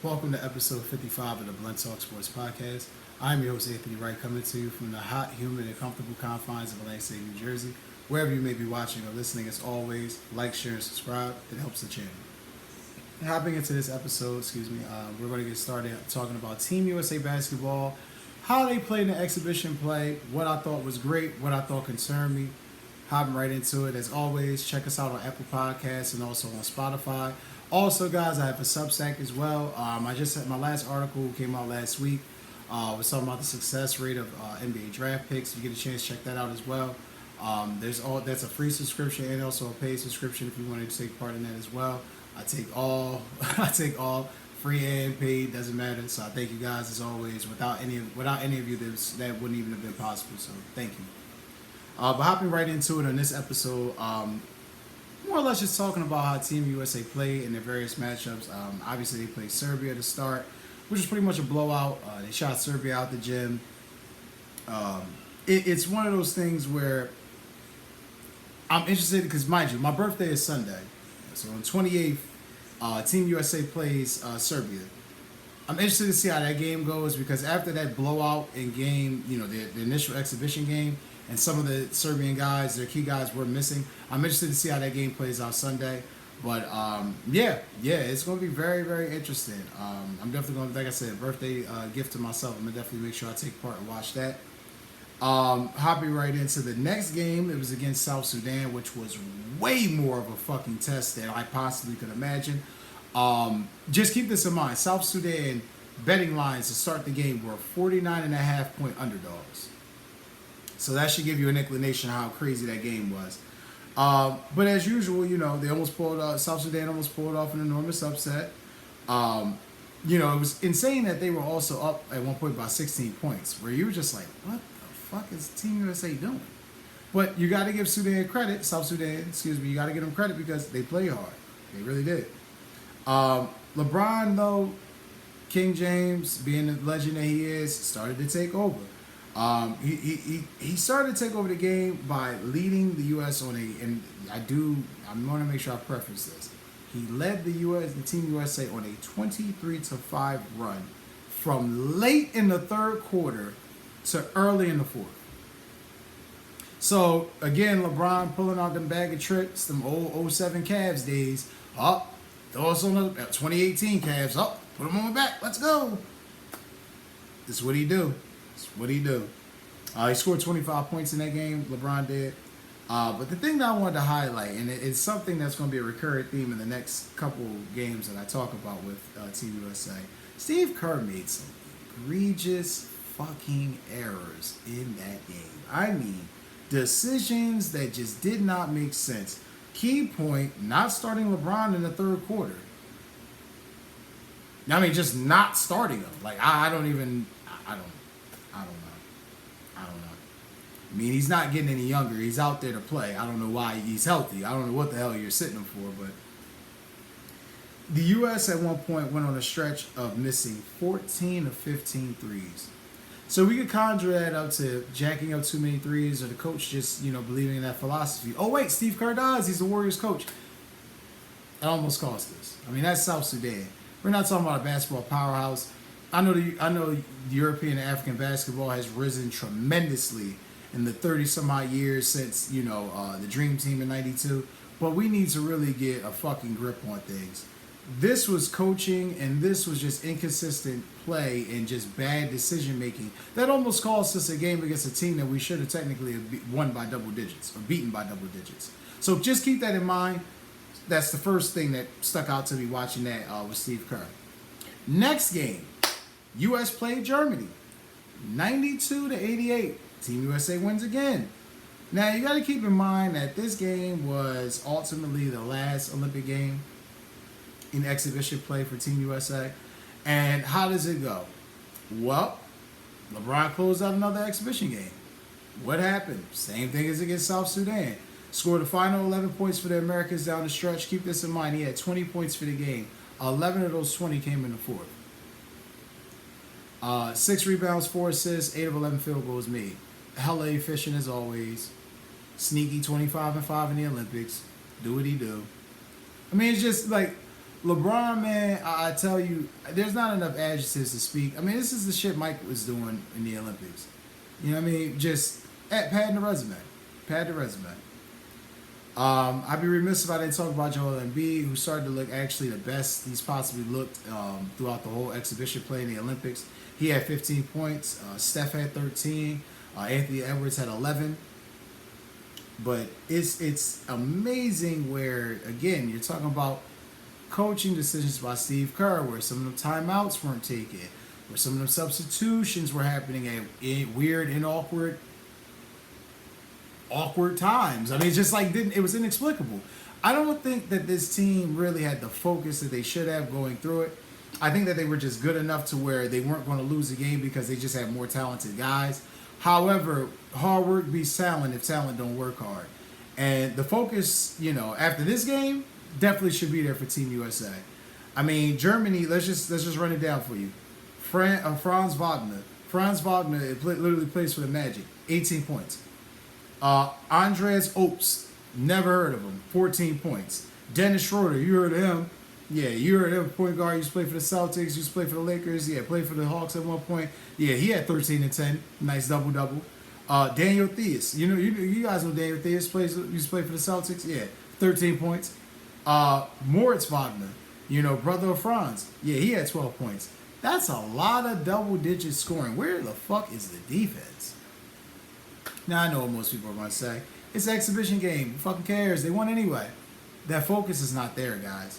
Welcome to episode 55 of the Blunt Talk Sports Podcast. I'm your host, Anthony Wright, coming to you from the hot, humid, and comfortable confines of Atlantic City, New Jersey. Wherever you may be watching or listening, as always, like, share, and subscribe. It helps the channel. Hopping into this episode, we're going to get started talking about Team USA basketball, how they played in the exhibition play, what I thought was great, what I thought concerned me. Hopping right into it. As always, check us out on Apple Podcasts and also on Spotify. Also, guys, I have a Substack as well. I just had my last article came out last week. Was talking about the success rate of NBA draft picks. If you get a chance, check that out as well. That's a free subscription and also a paid subscription if you wanted to take part in that as well. I take all I take all free and paid, doesn't matter. So I thank you guys as always. Without any of you, that wouldn't even have been possible. So thank you. But hopping right into it on this episode, more or less just talking about how Team USA played in their various matchups. Obviously, they played Serbia to start, which was pretty much a blowout. They shot Serbia out the gym. It's one of those things where I'm interested because, mind you, my birthday is Sunday. So on 28th, Team USA plays Serbia. I'm interested to see how that game goes because after that blowout in game, the initial exhibition game, and some of the Serbian guys, their key guys, were missing. I'm interested to see how that game plays out Sunday. But it's going to be very, very interesting. I'm definitely going to, like I said, birthday gift to myself. I'm going to definitely make sure I take part and watch that. Hopping right into the next game, it was against South Sudan, which was way more of a fucking test than I possibly could imagine. Just keep this in mind. South Sudan betting lines to start the game were 49.5-point underdogs. So that should give you an inclination of how crazy that game was. But as usual, they almost South Sudan almost pulled off an enormous upset. It was insane that they were also up at one point by 16 points, where you were just like, what the fuck is Team USA doing? But you got to give South Sudan, you got to give them credit because they played hard. They really did. LeBron, though, King James, being the legend that he is, started to take over. He started to take over the game by leading the U.S. and I'm going to make sure I preface this. He led the Team USA on a 23-5 run from late in the third quarter to early in the fourth. So again, LeBron pulling out them bag of tricks, them old 07 Cavs days. Throw us on the 2018 Cavs. Put them on the back. Let's go. This is what he do. He scored 25 points in that game, LeBron did. But the thing that I wanted to highlight, and it's something that's going to be a recurring theme in the next couple games that I talk about with Team USA, Steve Kerr made some egregious fucking errors in that game. I mean, decisions that just did not make sense. Key point, not starting LeBron in the third quarter. I mean, just not starting him. Like, I don't know. I mean, he's not getting any younger. He's out there to play. I don't know why he's healthy. I don't know what the hell you're sitting him for, but the U.S. at one point went on a stretch of missing 14 of 15 threes. So we could conjure that up to jacking up too many threes or the coach just, believing in that philosophy. Oh, wait, Steve Kerr does. He's the Warriors coach. It almost cost us. I mean, that's South Sudan. We're not talking about a basketball powerhouse. I know European and African basketball has risen tremendously in the 30-some-odd years since, the Dream Team in 92. But we need to really get a fucking grip on things. This was coaching, and this was just inconsistent play and just bad decision-making. That almost cost us a game against a team that we should have technically won by double digits or beaten by double digits. So just keep that in mind. That's the first thing that stuck out to me watching that with Steve Kerr. Next game, U.S. played Germany, 92-88. Team USA wins again. Now, you got to keep in mind that this game was ultimately the last Olympic game in exhibition play for Team USA. And how does it go? Well, LeBron closed out another exhibition game. What happened? Same thing as against South Sudan. Scored the final 11 points for the Americans down the stretch. Keep this in mind. He had 20 points for the game. 11 of those 20 came in the fourth. 6 rebounds, 4 assists, 8 of 11 field goals made. Hella efficient as always. Sneaky 25-5 in the Olympics. Do what he do. I mean, it's just like LeBron, man, I tell you, there's not enough adjectives to speak. I mean, this is the shit Mike was doing in the Olympics. You know what I mean? Just padding the resume. Pad the resume. I'd be remiss if I didn't talk about Joel Embiid, who started to look actually the best he's possibly looked throughout the whole exhibition play in the Olympics. He had 15 points. Steph had 13. Anthony Edwards had 11. But it's amazing where, again, you're talking about coaching decisions by Steve Kerr, where some of the timeouts weren't taken, where some of the substitutions were happening at weird and awkward times. I mean, it's just like it was inexplicable. I don't think that this team really had the focus that they should have going through it. I think that they were just good enough to where they weren't going to lose the game because they just had more talented guys. However, hard work beats talent if talent don't work hard. And the focus, after this game, definitely should be there for Team USA. I mean, Germany. Let's just run it down for you. Franz Wagner. Franz Wagner literally plays for the Magic. 18 points. Andreas Obst. Never heard of him. 14 points. Dennis Schroeder. You heard of him? Yeah, you heard of him. Point guard. Used to play for the Celtics. Used to play for the Lakers. Yeah, played for the Hawks at one point. Yeah, he had 13 and 10. Nice double. Daniel Theus. You guys know Daniel Theus used to play for the Celtics. Yeah, 13 points. Moritz Wagner, brother of Franz. Yeah, he had 12 points. That's a lot of double-digit scoring. Where the fuck is the defense? Now, I know what most people are going to say. It's an exhibition game. Who fucking cares? They won anyway. That focus is not there, guys.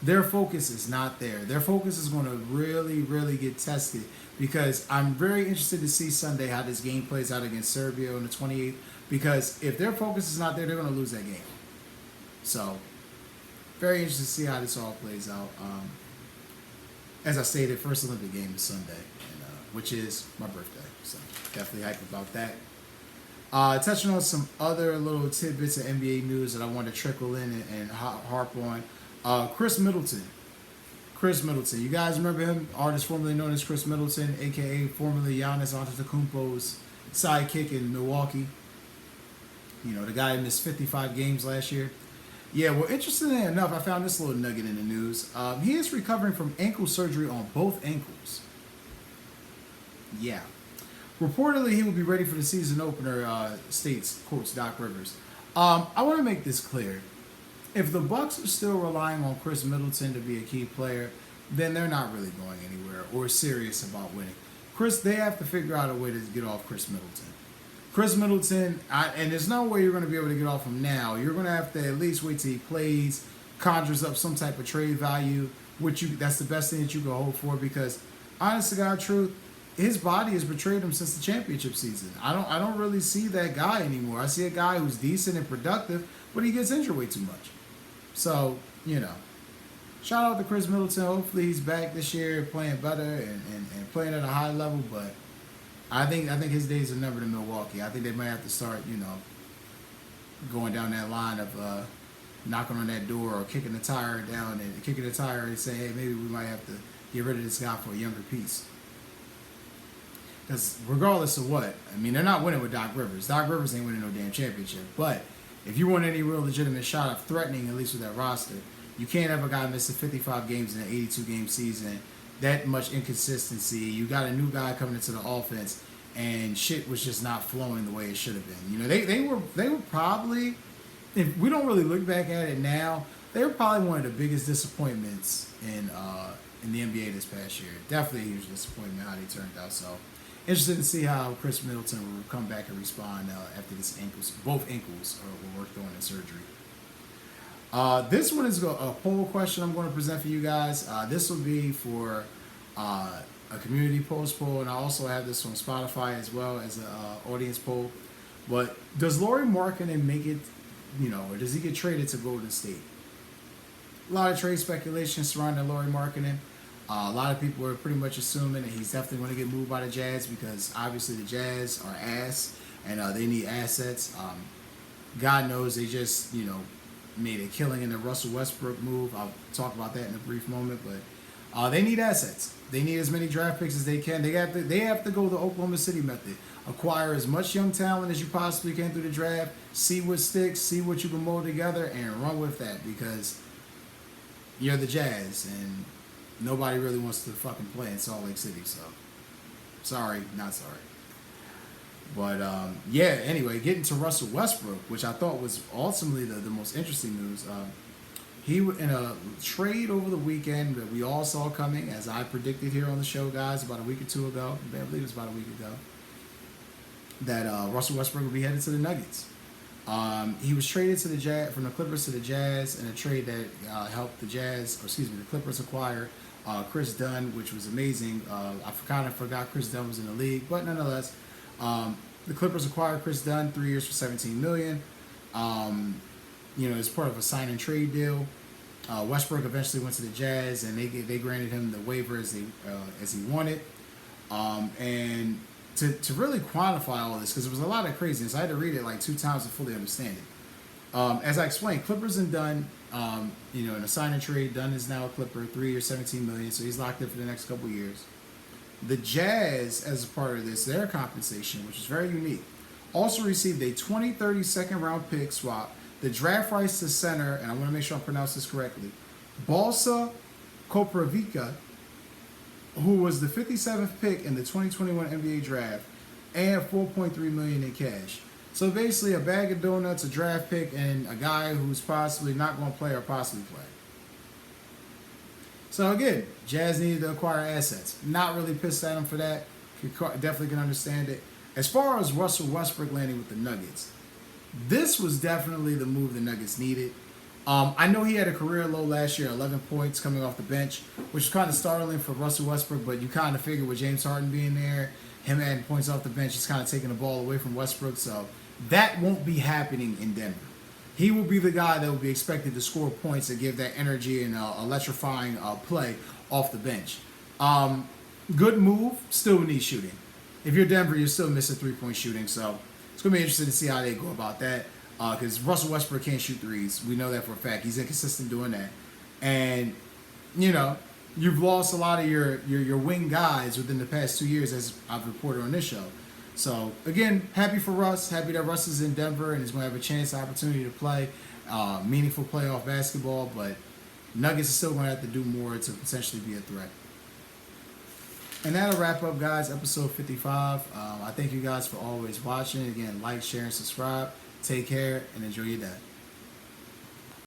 Their focus is not there. Their focus is going to really, really get tested because I'm very interested to see Sunday how this game plays out against Serbia on the 28th because if their focus is not there, they're going to lose that game. So, very interested to see how this all plays out. As I stated, first Olympic game is Sunday, which is my birthday. So definitely hyped about that. Touching on some other little tidbits of NBA news that I want to trickle in and harp on. Chris Middleton. You guys remember him? Artist formerly known as Chris Middleton, a.k.a. formerly Giannis Antetokounmpo's sidekick in Milwaukee. The guy who missed 55 games last year. Yeah, well, interestingly enough, I found this little nugget in the news. He is recovering from ankle surgery on both ankles. Yeah. Reportedly, he will be ready for the season opener, quotes Doc Rivers. I want to make this clear. If the Bucks are still relying on Chris Middleton to be a key player, then they're not really going anywhere or serious about winning. They have to figure out a way to get off Chris Middleton. Chris Middleton, and there's no way you're going to be able to get off him now. You're going to have to at least wait till he plays, conjures up some type of trade value, that's the best thing that you can hope for because, honest to God truth, his body has betrayed him since the championship season. I don't really see that guy anymore. I see a guy who's decent and productive, but he gets injured way too much. So, shout out to Chris Middleton. Hopefully he's back this year playing better and playing at a high level, but I think his days are numbered in Milwaukee. I think they might have to start, going down that line of knocking on that door or kicking the tire and saying, hey, maybe we might have to get rid of this guy for a younger piece. Because regardless of what, I mean, they're not winning with Doc Rivers. Doc Rivers ain't winning no damn championship. But if you want any real legitimate shot of threatening, at least with that roster, you can't have a guy missing 55 games in an 82-game season. That much inconsistency. You got a new guy coming into the offense, and shit was just not flowing the way it should have been. They were probably, if we don't really look back at it now, they were probably one of the biggest disappointments in the NBA this past year. Definitely a huge disappointment how they turned out. So interested to see how Chris Middleton will come back and respond after both ankles were worked on in surgery. This one is a poll question I'm going to present for you guys. This will be for a community poll, and I also have this on Spotify as well as an audience poll. But does Lauri Markkanen make it, or does he get traded to Golden State? A lot of trade speculation surrounding Lauri Markkanen. A lot of people are pretty much assuming that he's definitely going to get moved by the Jazz because obviously the Jazz are ass and they need assets. God knows they just, made a killing in the Russell Westbrook move. I'll talk about that in a brief moment, but they need assets. They need as many draft picks as they can. They have to go the Oklahoma City method. Acquire as much young talent as you possibly can through the draft. See what sticks. See what you can mold together and run with that because, you're the Jazz, and nobody really wants to fucking play in Salt Lake City. So, sorry, not sorry. But yeah, anyway, getting to Russell Westbrook, which I thought was ultimately the most interesting news. In a trade over the weekend that we all saw coming, as I predicted here on the show, guys, about a week or two ago. I believe it was about a week ago. That Russell Westbrook would be headed to the Nuggets. He was traded to the Jazz from the Clippers to the Jazz in a trade that helped the Clippers acquire Chris Dunn, which was amazing. I kind of forgot Chris Dunn was in the league, but nonetheless, the Clippers acquired Chris Dunn 3 years for $17 million. As part of a sign and trade deal. Westbrook eventually went to the Jazz, and they granted him the waiver as he wanted. And to really quantify all this, because there was a lot of craziness, I had to read it like 2 times to fully understand it. As I explained, Clippers and Dunn, in a sign and trade, Dunn is now a Clipper, 3 years, $17 million, so he's locked in for the next couple of years. The Jazz, as a part of this, their compensation, which is very unique, also received a 2030 second-round pick swap, the draft rights to center, and I want to make sure I pronounce this correctly, Balsa Koprivica, who was the 57th pick in the 2021 NBA draft, and $4.3 million in cash. So basically a bag of donuts, a draft pick, and a guy who's possibly not going to play or possibly play. So again, Jazz needed to acquire assets. Not really pissed at him for that. Definitely can understand it. As far as Russell Westbrook landing with the Nuggets, this was definitely the move the Nuggets needed. I know he had a career low last year, 11 points coming off the bench, which is kind of startling for Russell Westbrook, but you kind of figure with James Harden being there, him adding points off the bench, he's kind of taking the ball away from Westbrook, so that won't be happening in Denver. He will be the guy that will be expected to score points and give that energy and electrifying play off the bench. Good move, still needs shooting. If you're Denver, you're still missing three-point shooting, so it's going to be interesting to see how they go about that. Because Russell Westbrook can't shoot threes. We know that for a fact. He's inconsistent doing that. And, you've lost a lot of your wing guys within the past 2 years, as I've reported on this show. So, again, happy for Russ. Happy that Russ is in Denver and he's going to have a chance, opportunity to play meaningful playoff basketball. But Nuggets is still going to have to do more to potentially be a threat. And that'll wrap up, guys, episode 55. I thank you guys for always watching. Again, like, share, and subscribe. Take care and enjoy your day.